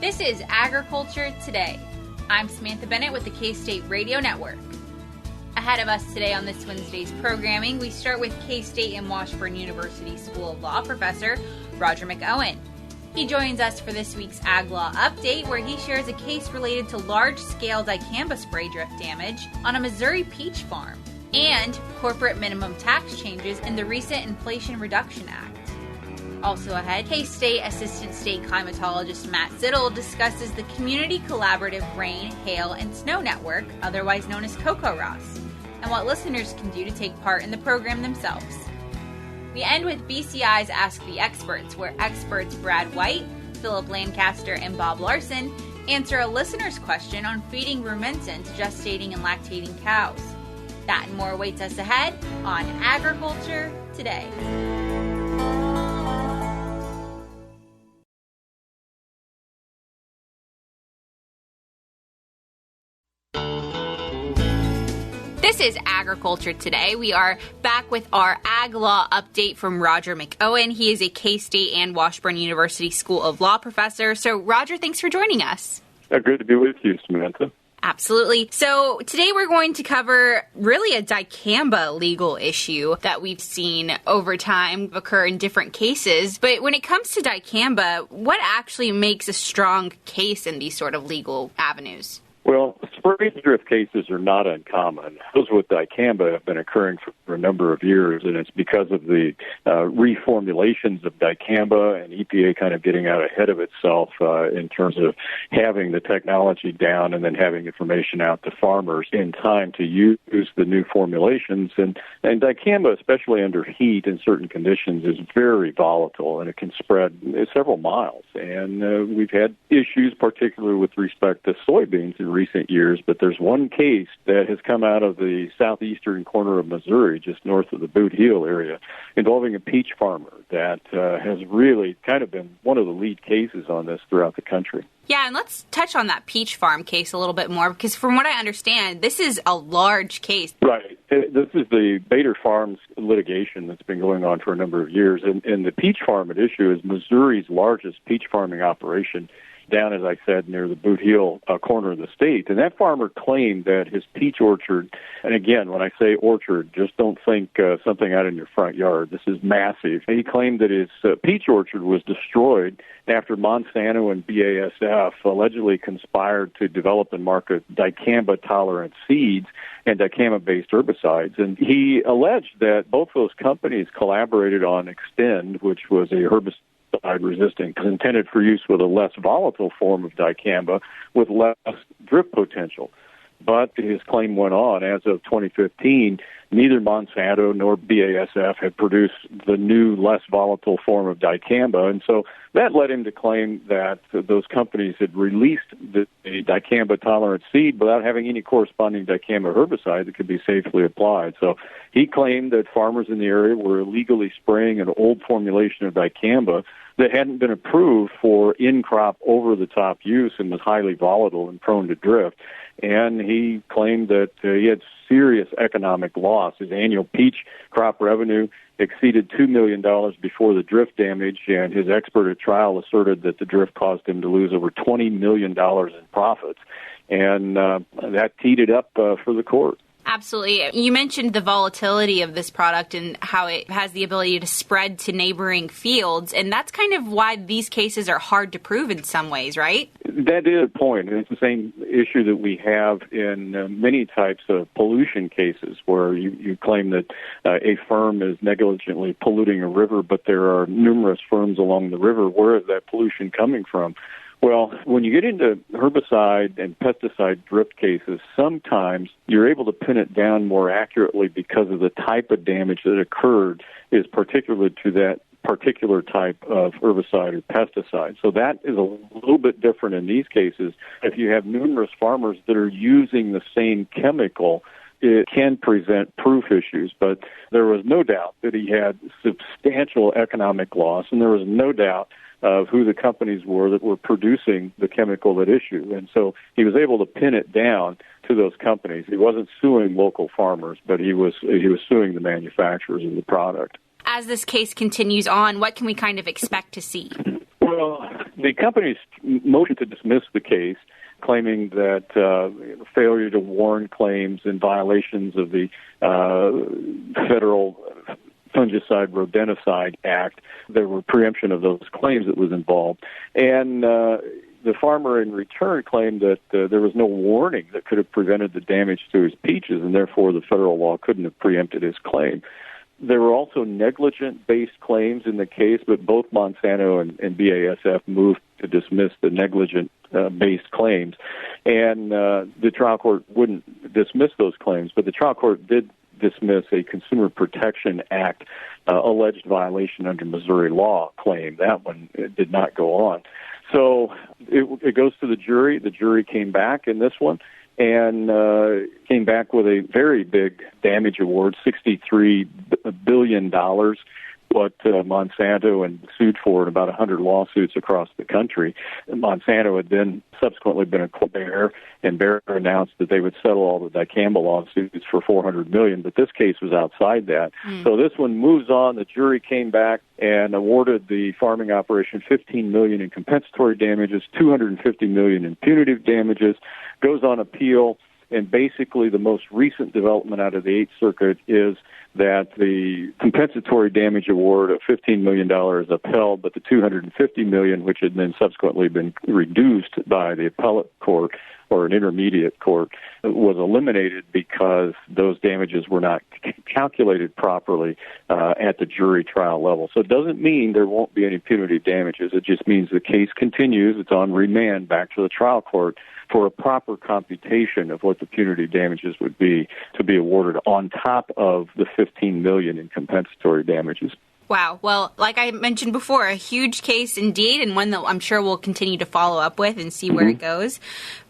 This is Agriculture Today. I'm Samantha Bennett with the K-State Radio Network. Ahead of us today on this Wednesday's programming, we start with K-State and Washburn University School of Law professor Roger McEowen. He joins us for this week's Ag Law Update, where he shares a case related to large-scale dicamba spray drift damage on a Missouri peach farm and corporate minimum tax changes in the recent Inflation Reduction Act. Also ahead, K-State Assistant State Climatologist Matt Sittel discusses the Community Collaborative Rain, Hail, and Snow Network, otherwise known as CoCoRaHS, and what listeners can do to take part in the program themselves. We end with BCI's Ask the Experts, where experts Brad White, Phillip Lancaster, and Bob Larsen answer a listener's question on feeding Rumensin to gestating and lactating cows. That and more awaits us ahead on Agriculture Today. This is Agriculture Today. We are back with our Ag Law Update from Roger McEowen. He is a K-State and Washburn University School of Law professor. So, Roger, thanks for joining us. Good to be with you, Samantha. Absolutely. So today we're going to cover really a dicamba legal issue that we've seen over time occur in different cases. But when it comes to dicamba, what actually makes a strong case in these sort of legal avenues? Well, spray drift cases are not uncommon. Those with dicamba have been occurring for a number of years, and it's because of the reformulations of dicamba and EPA kind of getting out ahead of itself in terms of having the technology down and then having information out to farmers in time to use the new formulations. And dicamba, especially under heat in certain conditions, is very volatile, and it can spread several miles. And we've had issues, particularly with respect to soybeans in recent years, but there's one case that has come out of the southeastern corner of Missouri, just north of the Boot Heel area, involving a peach farmer that has really kind of been one of the lead cases on this throughout the country. Yeah, and let's touch on that peach farm case a little bit more, because from what I understand, this is a large case. Right. This is the Bader Farms litigation that's been going on for a number of years, and the peach farm at issue is Missouri's largest peach farming operation, down, as I said, near the Boot Heel corner of the state. And that farmer claimed that his peach orchard, and again, when I say orchard, just don't think something out in your front yard. This is massive. He claimed that his peach orchard was destroyed after Monsanto and BASF allegedly conspired to develop and market dicamba-tolerant seeds and dicamba-based herbicides. And he alleged that both those companies collaborated on Extend, which was a herbicide resistant, intended for use with a less volatile form of dicamba with less drift potential. But his claim went on, as of 2015, neither Monsanto nor BASF had produced the new, less volatile form of dicamba, and so that led him to claim that those companies had released the dicamba-tolerant seed without having any corresponding dicamba herbicide that could be safely applied. So he claimed that farmers in the area were illegally spraying an old formulation of dicamba that hadn't been approved for in-crop over-the-top use and was highly volatile and prone to drift. And he claimed that he had serious economic loss. His annual peach crop revenue exceeded $2 million before the drift damage, and his expert at trial asserted that the drift caused him to lose over $20 million in profits. And that teed it up for the court. Absolutely. You mentioned the volatility of this product and how it has the ability to spread to neighboring fields, and that's kind of why these cases are hard to prove in some ways, right? That is a point, and it's the same issue that we have in many types of pollution cases where you claim that a firm is negligently polluting a river, but there are numerous firms along the river. Where is that pollution coming from? Well, when you get into herbicide and pesticide drift cases, sometimes you're able to pin it down more accurately because of the type of damage that occurred is particular to that particular type of herbicide or pesticide. So that is a little bit different in these cases. If you have numerous farmers that are using the same chemical, it can present proof issues, but there was no doubt that he had substantial economic loss, and there was no doubt of who the companies were that were producing the chemical at issue. And so he was able to pin it down to those companies. He wasn't suing local farmers, but he was suing the manufacturers of the product. As this case continues on, what can we kind of expect to see? Well, The company's motion to dismiss the case, claiming that failure to warn claims and violations of the Federal Fungicide Rodenticide Act, there were preemption of those claims that was involved. And the farmer in return claimed that there was no warning that could have prevented the damage to his peaches, and therefore the federal law couldn't have preempted his claim. There were also negligent-based claims in the case, but both Monsanto and BASF moved to dismiss the negligent-based claims. And the trial court wouldn't dismiss those claims, but the trial court did dismiss a Consumer Protection Act alleged violation under Missouri law claim. That one did not go on. So it goes to the jury. The jury came back in this one and came back with a very big damage award, $63 billion, what Monsanto and sued for in about 100 lawsuits across the country. And Monsanto had then subsequently been acquired by Bayer, and Bayer announced that they would settle all the dicamba lawsuits for $400 million, but this case was outside that. So this one moves on. The jury came back and awarded the farming operation $15 million in compensatory damages, $250 million in punitive damages, goes on appeal, and basically the most recent development out of the Eighth Circuit is that the compensatory damage award of $15 million is upheld, but the $250 million, which had then subsequently been reduced by the appellate court or an intermediate court, was eliminated because those damages were not calculated properly at the jury trial level. So it doesn't mean there won't be any punitive damages. It just means the case continues. It's on remand back to the trial court for a proper computation of what the punitive damages would be to be awarded on top of the $15 million in compensatory damages. Wow. Well, like I mentioned before, a huge case indeed, and one that I'm sure we'll continue to follow up with and see where it goes.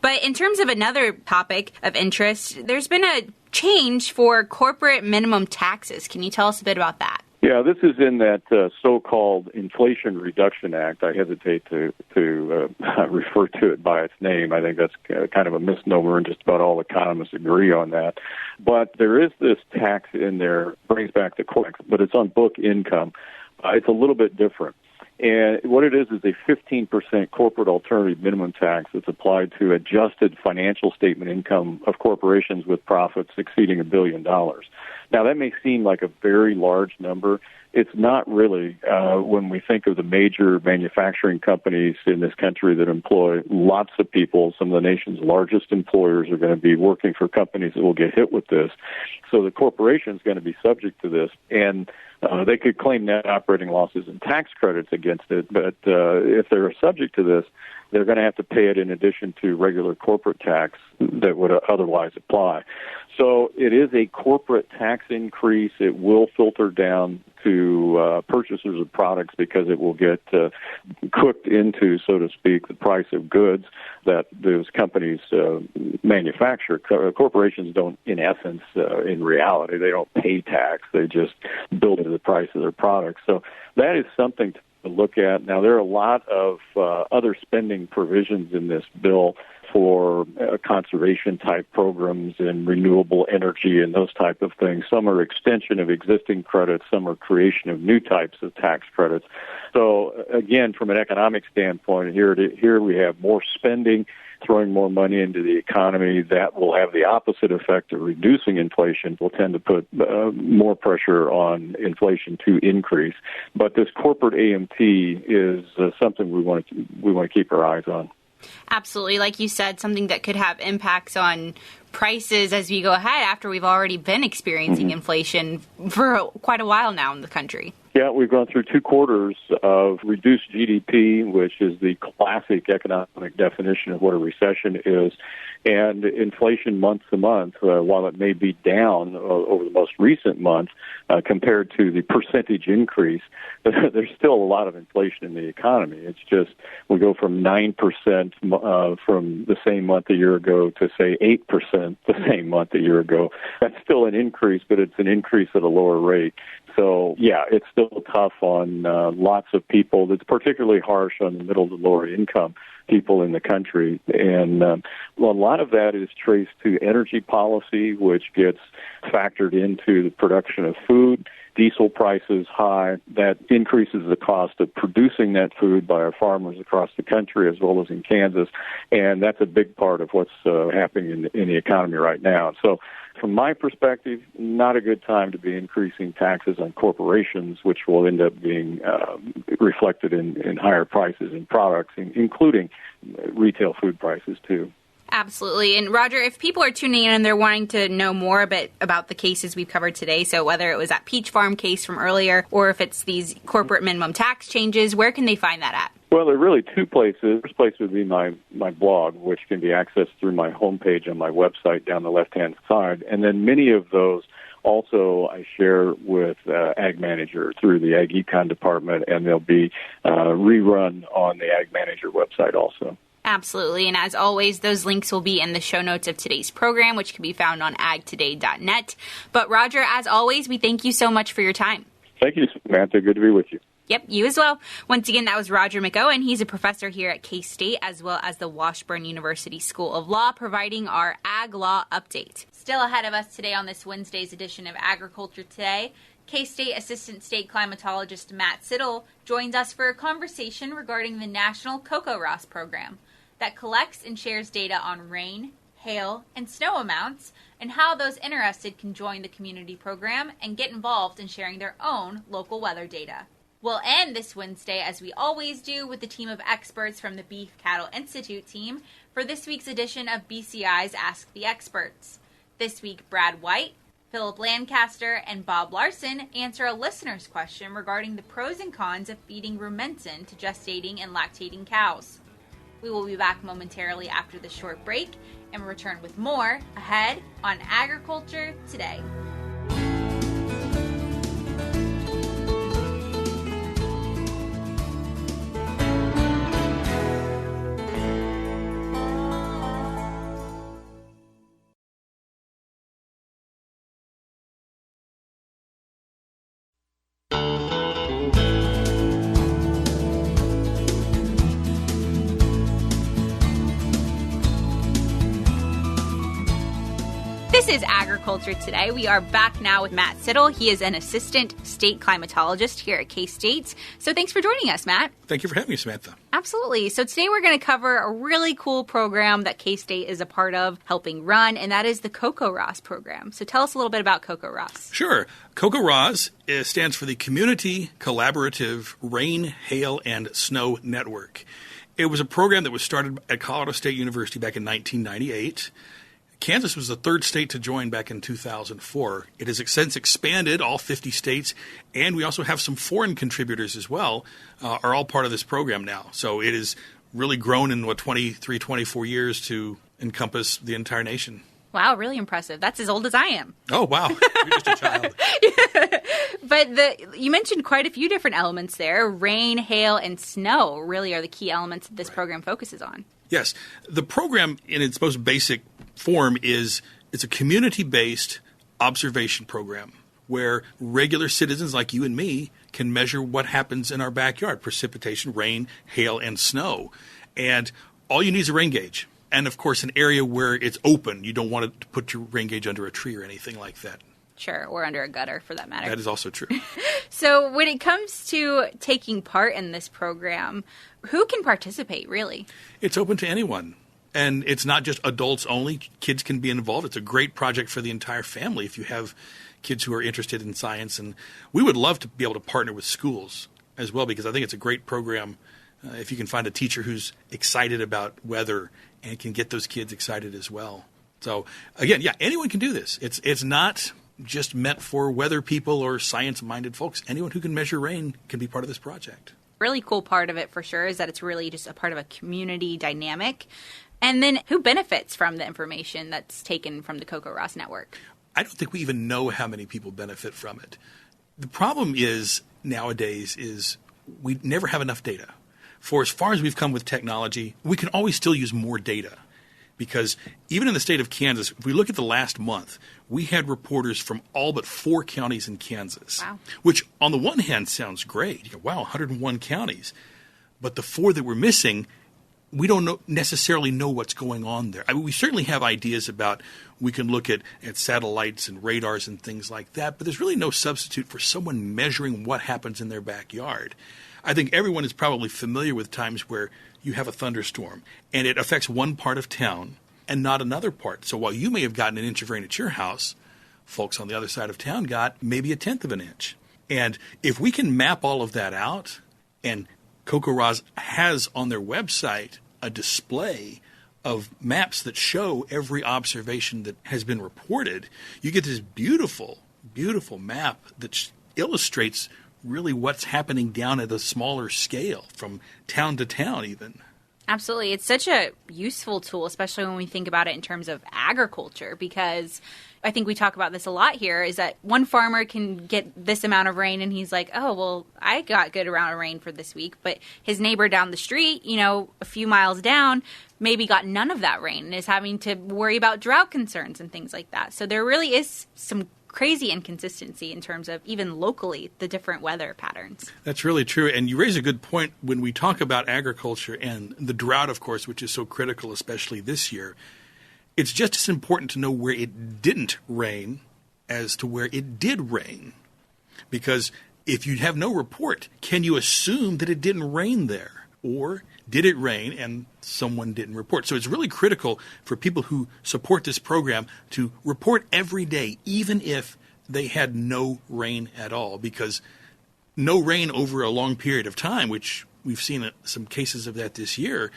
But in terms of another topic of interest, there's been a change for corporate minimum taxes. Can you tell us a bit about that? Yeah, this is in that so-called Inflation Reduction Act. I hesitate to refer to it by its name. I think that's kind of a misnomer, and just about all economists agree on that. But there is this tax in there, brings back the corporate, but it's on book income. It's a little bit different. And what it is a 15% corporate alternative minimum tax that's applied to adjusted financial statement income of corporations with profits exceeding $1 billion. Now, that may seem like a very large number. It's not really when we think of the major manufacturing companies in this country that employ lots of people. Some of the nation's largest employers are going to be working for companies that will get hit with this. So the corporation is going to be subject to this, and they could claim net operating losses and tax credits against it, but if they're subject to this, they're going to have to pay it in addition to regular corporate tax that would otherwise apply. So it is a corporate tax increase. It will filter down to purchasers of products because it will get cooked into, so to speak, the price of goods that those companies manufacture. Corporations don't, in essence, in reality, they don't pay tax. They just build into the price of their products. So that is something to look at. Now, there are a lot of other spending provisions in this bill for conservation-type programs and renewable energy and those type of things. Some are extension of existing credits. Some are creation of new types of tax credits. So, again, from an economic standpoint, here we have more spending, throwing more money into the economy. That will have the opposite effect of reducing inflation. Will tend to put more pressure on inflation to increase. But this corporate AMT is something we want to keep our eyes on. Absolutely. Like you said, something that could have impacts on prices as we go ahead after we've already been experiencing inflation for quite a while now in the country. Yeah, we've gone through 2 quarters of reduced GDP, which is the classic economic definition of what a recession is, and inflation month to month, while it may be down over the most recent month compared to the percentage increase, there's still a lot of inflation in the economy. It's just we go from 9% from the same month a year ago to, say, 8% the same month a year ago. That's still an increase, but it's an increase at a lower rate. So, yeah, it's still tough on lots of people. It's particularly harsh on the middle to lower income people in the country. And a lot of that is traced to energy policy, which gets factored into the production of food, diesel prices high. That increases the cost of producing that food by our farmers across the country as well as in Kansas, and that's a big part of what's happening in the economy right now. So from my perspective, not a good time to be increasing taxes on corporations, which will end up being reflected in higher prices in products, including retail food prices too. Absolutely. And Roger, if people are tuning in and they're wanting to know more about the cases we've covered today, so whether it was that peach farm case from earlier or if it's these corporate minimum tax changes, where can they find that at? Well, there are really two places. The first place would be my blog, which can be accessed through my homepage on my website down the left-hand side. And then many of those also I share with Ag Manager through the Ag Econ department, and they'll be rerun on the Ag Manager website also. Absolutely. And as always, those links will be in the show notes of today's program, which can be found on agtoday.net. But Roger, as always, we thank you so much for your time. Thank you, Samantha. Good to be with you. Yep, you as well. Once again, that was Roger McEowen. He's a professor here at K-State as well as the Washburn University School of Law, providing our Ag Law Update. Still ahead of us today on this Wednesday's edition of Agriculture Today, K-State Assistant State Climatologist Matt Sittel joins us for a conversation regarding the National CoCoRaHS program that collects and shares data on rain, hail, and snow amounts, and how those interested can join the community program and get involved in sharing their own local weather data. We'll end this Wednesday, as we always do, with the team of experts from the Beef Cattle Institute team for this week's edition of BCI's Ask the Experts. This week, Brad White, Phillip Lancaster, and Bob Larsen answer a listener's question regarding the pros and cons of feeding Rumensin to gestating and lactating cows. We will be back momentarily after this short break and return with more ahead on Agriculture Today. This is Agriculture Today. We are back now with Matt Sittel. He is an assistant state climatologist here at K-State. So thanks for joining us, Matt. Thank you for having me, Samantha. Absolutely. So today we're going to cover a really cool program that K-State is a part of helping run, and that is the CoCoRaHS program. So tell us a little bit about CoCoRaHS. Sure. CoCoRaHS stands for the Community Collaborative Rain, Hail, and Snow Network. It was a program that was started at Colorado State University back in 1998. Kansas was the third state to join back in 2004. It has since expanded all 50 states, and we also have some foreign contributors as well, are all part of this program now. So it has really grown in, 23, 24 years to encompass the entire nation. Wow, really impressive. That's as old as I am. Oh, wow. You're just a child. But you mentioned quite a few different elements there. Rain, hail, and snow really are the key elements that this program focuses on. Yes. The program in its most basic form it's a community-based observation program where regular citizens like you and me can measure what happens in our backyard, precipitation, rain, hail, and snow. And all you need is a rain gauge. And, of course, an area where it's open. You don't want to put your rain gauge under a tree or anything like that. Sure, or under a gutter, for that matter. That is also true. So when it comes to taking part in this program, who can participate, really? It's open to anyone. And it's not just adults only. Kids can be involved. It's a great project for the entire family if you have kids who are interested in science. And we would love to be able to partner with schools as well, because I think it's a great program if you can find a teacher who's excited about weather and can get those kids excited as well. So, again, yeah, anyone can do this. It's not just meant for weather people or science-minded folks. Anyone who can measure rain can be part of this project. Really cool part of it, for sure, is that it's really just a part of a community dynamic. And then who benefits from the information that's taken from the CoCoRaHS network? I don't think we even know how many people benefit from it. The problem is nowadays is we never have enough data. For as far as we've come with technology, we can always still use more data. Because even in the state of Kansas, if we look at the last month, we had reporters from all but 4 counties in Kansas. Wow. Which on the one hand sounds great. You go, wow, 101 counties. But the 4 that we're missing, we don't necessarily know what's going on there. I mean, we certainly have ideas about, we can look at satellites and radars and things like that, but there's really no substitute for someone measuring what happens in their backyard. I think everyone is probably familiar with times where you have a thunderstorm and it affects one part of town and not another part. So while you may have gotten an inch of rain at your house, folks on the other side of town got maybe 1/10 of an inch. And if we can map all of that out, and CoCoRaHS has on their website a display of maps that show every observation that has been reported, you get this beautiful, beautiful map that illustrates really what's happening down at a smaller scale, from town to town even. Absolutely. It's such a useful tool, especially when we think about it in terms of agriculture, because I think we talk about this a lot here, is that one farmer can get this amount of rain and he's like, oh, well, I got good amount of rain for this week. But his neighbor down the street, a few miles down, maybe got none of that rain and is having to worry about drought concerns and things like that. So there really is some crazy inconsistency in terms of even locally the different weather patterns. That's really true. And you raise a good point when we talk about agriculture and the drought, of course, which is so critical, especially this year. It's just as important to know where it didn't rain as to where it did rain. Because if you have no report, can you assume that it didn't rain there? Or did it rain and someone didn't report? So it's really critical for people who support this program to report every day, even if they had no rain at all. Because no rain over a long period of time, which we've seen some cases of that this year,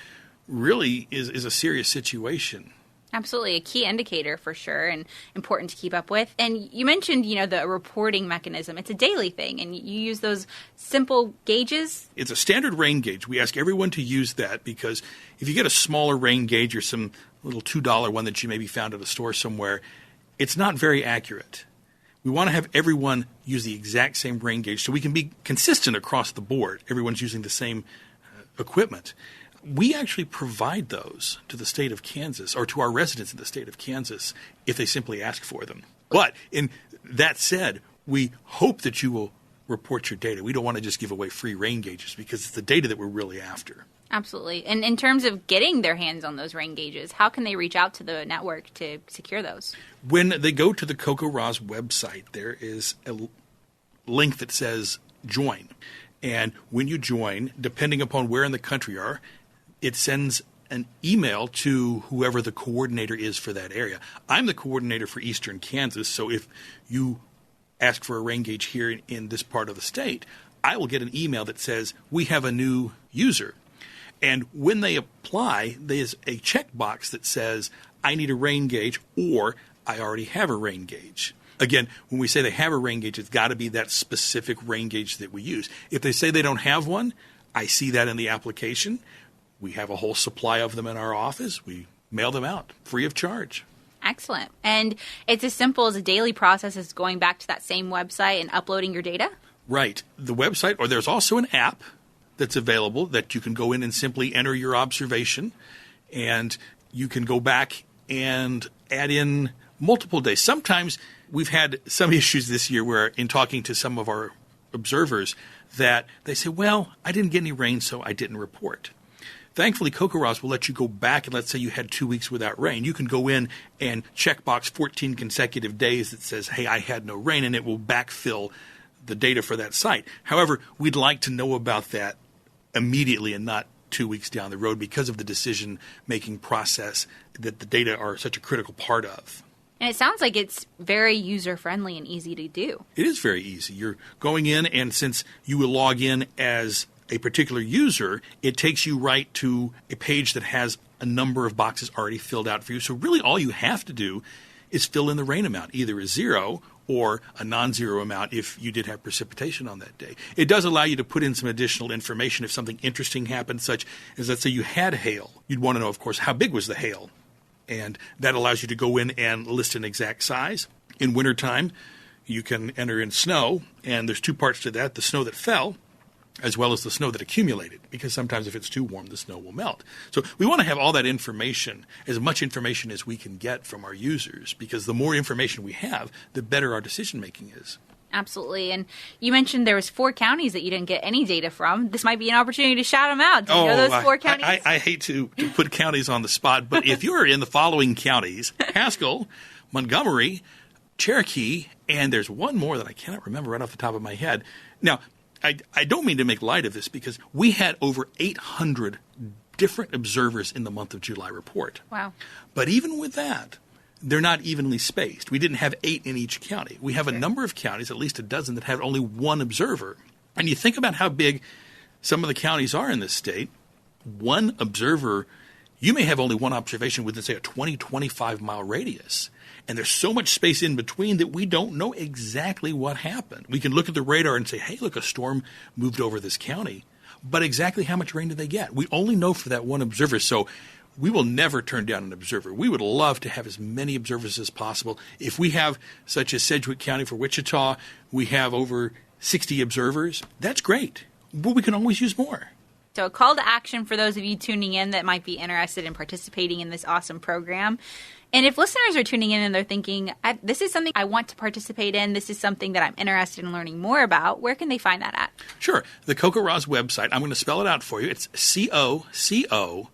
really is a serious situation. Absolutely. A key indicator for sure, and important to keep up with. And you mentioned, the reporting mechanism. It's a daily thing, and you use those simple gauges. It's a standard rain gauge. We ask everyone to use that because if you get a smaller rain gauge or some little $2 one that you maybe found at a store somewhere, it's not very accurate. We want to have everyone use the exact same rain gauge so we can be consistent across the board. Everyone's using the same equipment. We actually provide those to the state of Kansas, or to our residents in the state of Kansas, if they simply ask for them. But in that said, we hope that you will report your data. We don't want to just give away free rain gauges because it's the data that we're really after. Absolutely. And in terms of getting their hands on those rain gauges, how can they reach out to the network to secure those? When they go to the CoCoRaHS website, there is a link that says join. And when you join, depending upon where in the country you are, it sends an email to whoever the coordinator is for that area. I'm the coordinator for Eastern Kansas, so if you ask for a rain gauge here in this part of the state, I will get an email that says, we have a new user. And when they apply, there's a checkbox that says, I need a rain gauge, or I already have a rain gauge. Again, when we say they have a rain gauge, it's got to be that specific rain gauge that we use. If they say they don't have one, I see that in the application. We have a whole supply of them in our office. We mail them out free of charge. Excellent. And it's as simple as a daily process as going back to that same website and uploading your data? Right. The website, or there's also an app that's available that you can go in and simply enter your observation, and you can go back and add in multiple days. Sometimes we've had some issues this year where, in talking to some of our observers, that they say, well, I didn't get any rain, so I didn't report. Thankfully, CoCoRaHS will let you go back, and let's say you had 2 weeks without rain. You can go in and checkbox 14 consecutive days that says, hey, I had no rain, and it will backfill the data for that site. However, we'd like to know about that immediately and not 2 weeks down the road because of the decision-making process that the data are such a critical part of. And it sounds like it's very user-friendly and easy to do. It is very easy. You're going in, and since you will log in as a particular user, it takes you right to a page that has a number of boxes already filled out for you. So really all you have to do is fill in the rain amount, either a 0 or a non-zero amount if you did have precipitation on that day. It does allow you to put in some additional information if something interesting happened, such as, let's say you had hail. You'd want to know, of course, how big was the hail? And that allows you to go in and list an exact size. In wintertime, you can enter in snow, and there's two parts to that, the snow that fell, as well as the snow that accumulated, because sometimes if it's too warm, the snow will melt. So we want to have all that information, as much information as we can get from our users, because the more information we have, the better our decision-making is. Absolutely. And you mentioned there was 4 counties that you didn't get any data from. This might be an opportunity to shout them out. Do you know those 4 counties? I hate to put counties on the spot, but if you're in the following counties, Haskell, Montgomery, Cherokee, and there's one more that I cannot remember right off the top of my head. Now, I don't mean to make light of this because we had over 800 different observers in the month of July report. Wow. But even with that, they're not evenly spaced. We didn't have 8 in each county. We have a number of counties, at least a dozen, that have only 1 observer. And you think about how big some of the counties are in this state, 1 observer, you may have only 1 observation within, say, a 20, 25-mile radius. And there's so much space in between that we don't know exactly what happened. We can look at the radar and say, hey, look, a storm moved over this county. But exactly how much rain did they get? We only know for that 1 observer. So we will never turn down an observer. We would love to have as many observers as possible. If we have, such as Sedgwick County for Wichita, we have over 60 observers, that's great. But we can always use more. So a call to action for those of you tuning in that might be interested in participating in this awesome program. And if listeners are tuning in and they're thinking, this is something I want to participate in, this is something that I'm interested in learning more about, where can they find that at? Sure. The CoCoRaHS website, I'm going to spell it out for you. It's CoCoRaHS.org.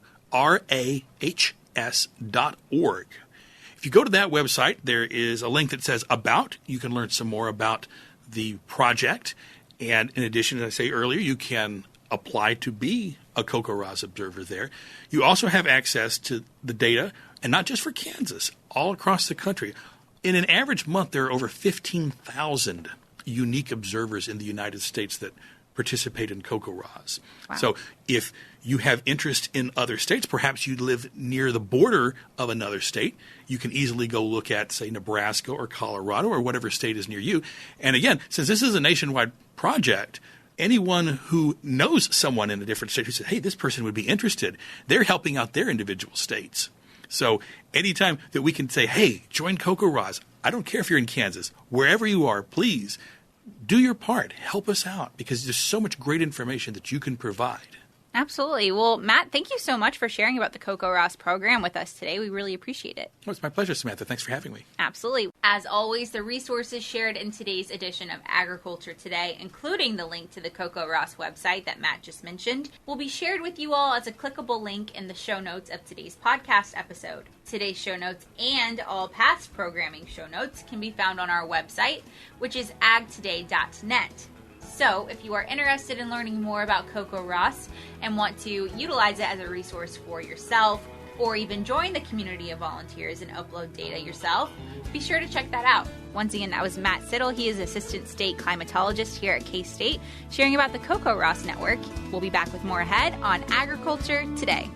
If you go to that website, there is a link that says About. You can learn some more about the project. And in addition, as I say earlier, you can apply to be a CoCoRaHS observer there. You also have access to the data, and not just for Kansas, all across the country. In an average month, there are over 15,000 unique observers in the United States that participate in CoCoRaHS. Wow. So if you have interest in other states, perhaps you live near the border of another state, you can easily go look at, say, Nebraska or Colorado or whatever state is near you. And again, since this is a nationwide project, anyone who knows someone in a different state who says, hey, this person would be interested, they're helping out their individual states. So anytime that we can say, hey, join CoCoRaHS, I don't care if you're in Kansas, wherever you are, please do your part. Help us out because there's so much great information that you can provide. Absolutely. Well, Matt, thank you so much for sharing about the CoCoRaHS program with us today. We really appreciate it. Well, it's my pleasure, Samantha. Thanks for having me. Absolutely. As always, the resources shared in today's edition of Agriculture Today, including the link to the CoCoRaHS website that Matt just mentioned, will be shared with you all as a clickable link in the show notes of today's podcast episode. Today's show notes and all past programming show notes can be found on our website, which is agtoday.net. So, if you are interested in learning more about CoCoRaHS and want to utilize it as a resource for yourself, or even join the community of volunteers and upload data yourself, be sure to check that out. Once again, that was Matt Sittel. He is Assistant State Climatologist here at K-State, sharing about the CoCoRaHS Network. We'll be back with more ahead on Agriculture Today.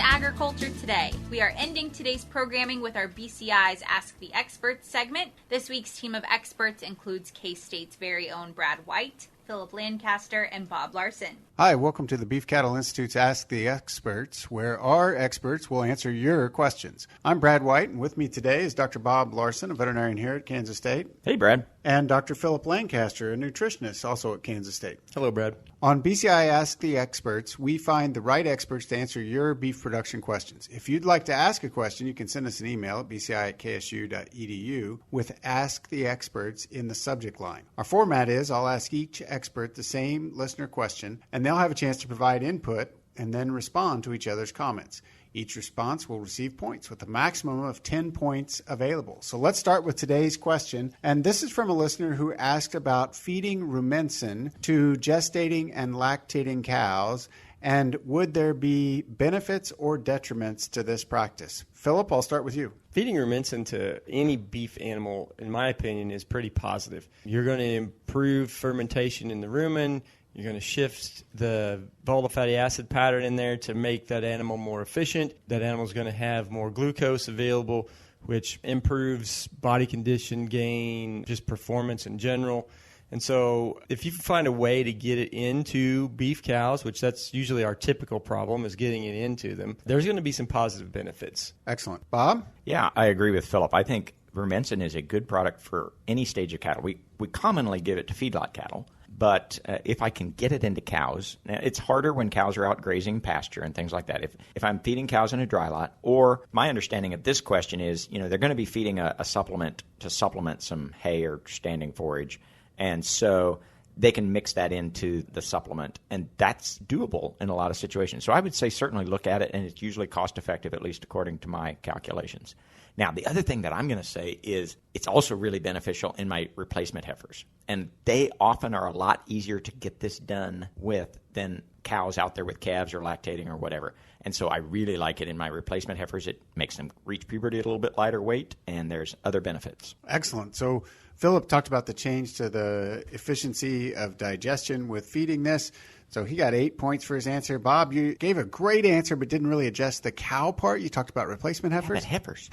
Agriculture Today. We are ending today's programming with our BCI's Ask the Experts segment. This week's team of experts includes K-State's very own Brad White, Phillip Lancaster, and Bob Larsen. Hi, welcome to the Beef Cattle Institute's Ask the Experts, where our experts will answer your questions. I'm Brad White, and with me today is Dr. Bob Larsen, a veterinarian here at Kansas State. Hey, Brad. And Dr. Phillip Lancaster, a nutritionist, also at Kansas State. Hello, Brad. On BCI Ask the Experts, we find the right experts to answer your beef production questions. If you'd like to ask a question, you can send us an email at bci@ksu.edu with Ask the Experts in the subject line. Our format is I'll ask each expert the same listener question, and they'll have a chance to provide input and then respond to each other's comments. Each response will receive points with a maximum of 10 points available. So let's start with today's question. And this is from a listener who asked about feeding Rumensin to gestating and lactating cows. And would there be benefits or detriments to this practice? Phillip, I'll start with you. Feeding rumensin to any beef animal, in my opinion, is pretty positive. You're going to improve fermentation in the rumen. You're going to shift the volatile fatty acid pattern in there to make that animal more efficient. That animal's going to have more glucose available which improves body condition gain, just performance in general. And so if you find a way to get it into beef cows, which that's usually our typical problem is getting it into them, there's going to be some positive benefits. Excellent. Bob? Yeah, I agree with Phillip. I think Rumensin is a good product for any stage of cattle. We commonly give it to feedlot cattle, but if I can get it into cows, it's harder when cows are out grazing pasture and things like that. If I'm feeding cows in a dry lot, or my understanding of this question is, they're going to be feeding a supplement to supplement some hay or standing forage. And so they can mix that into the supplement, and that's doable in a lot of situations. So I would say certainly look at it, and it's usually cost-effective, at least according to my calculations. Now, the other thing that I'm going to say is it's also really beneficial in my replacement heifers, and they often are a lot easier to get this done with than cows out there with calves or lactating or whatever. And so I really like it in my replacement heifers. It makes them reach puberty at a little bit lighter weight, and there's other benefits. Excellent. So Phillip talked about the change to the efficiency of digestion with feeding this. So he got 8 points for his answer. Bob, you gave a great answer but didn't really address the cow part. You talked about replacement heifers. Heifers.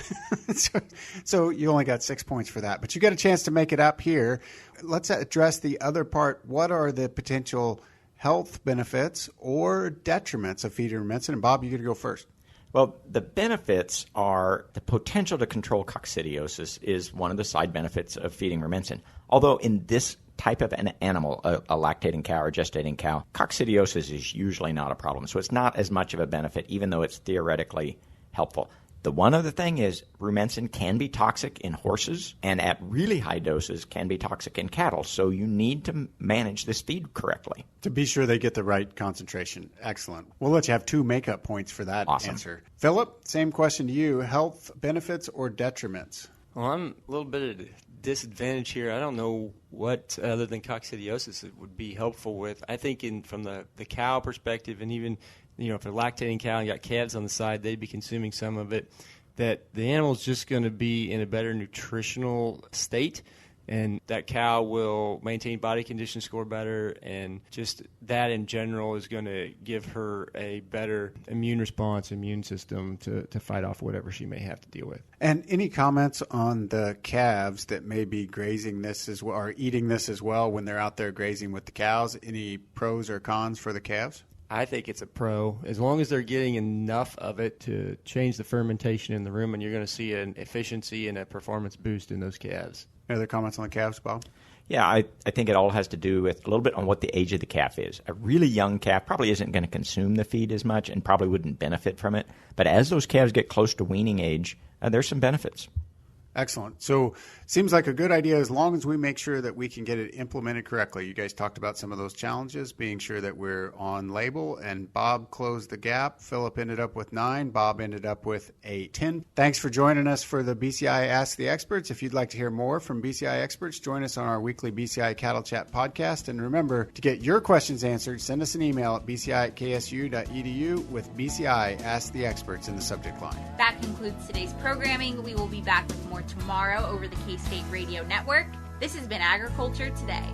so you only got 6 points for that. But you got a chance to make it up here. Let's address the other part. What are the potential health benefits or detriments of feeding Rumensin? And Bob, you get to go first. Well, the benefits are the potential to control coccidiosis is one of the side benefits of feeding Rumensin. Although in this type of an animal, a lactating cow or gestating cow, coccidiosis is usually not a problem. So it's not as much of a benefit, even though it's theoretically helpful. The one other thing is Rumensin can be toxic in horses, and at really high doses can be toxic in cattle. So you need to manage this feed correctly. To be sure they get the right concentration. Excellent. We'll let you have 2 makeup points for that answer. Phillip, same question to you. Health benefits or detriments? Well, I'm a little bit at a disadvantage here. I don't know what other than coccidiosis it would be helpful with. I think from the cow perspective, and even if a lactating cow and got calves on the side, they'd be consuming some of it, that the animal's just going to be in a better nutritional state, and that cow will maintain body condition score better, and just that in general is going to give her a better immune system to fight off whatever she may have to deal with. And any comments on the calves that may be grazing this as well, or eating this as well when they're out there grazing with the cows? Any pros or cons for the calves? I think it's a pro. As long as they're getting enough of it to change the fermentation in the rumen, you're going to see an efficiency and a performance boost in those calves. Any other comments on the calves, Bob? Yeah, I think it all has to do with a little bit on what the age of the calf is. A really young calf probably isn't going to consume the feed as much and probably wouldn't benefit from it. But as those calves get close to weaning age, there's some benefits. Excellent. So seems like a good idea as long as we make sure that we can get it implemented correctly. You guys talked about some of those challenges, being sure that we're on label, and Bob closed the gap. Phillip ended up with 9. Bob ended up with 8. Thanks for joining us for the BCI Ask the Experts. If you'd like to hear more from BCI experts, join us on our weekly BCI Cattle Chat podcast. And remember, to get your questions answered, send us an email at bci@ksu.edu with BCI Ask the Experts in the subject line. That concludes today's programming. We will be back with more tomorrow over the K-State Radio Network. This has been Agriculture Today.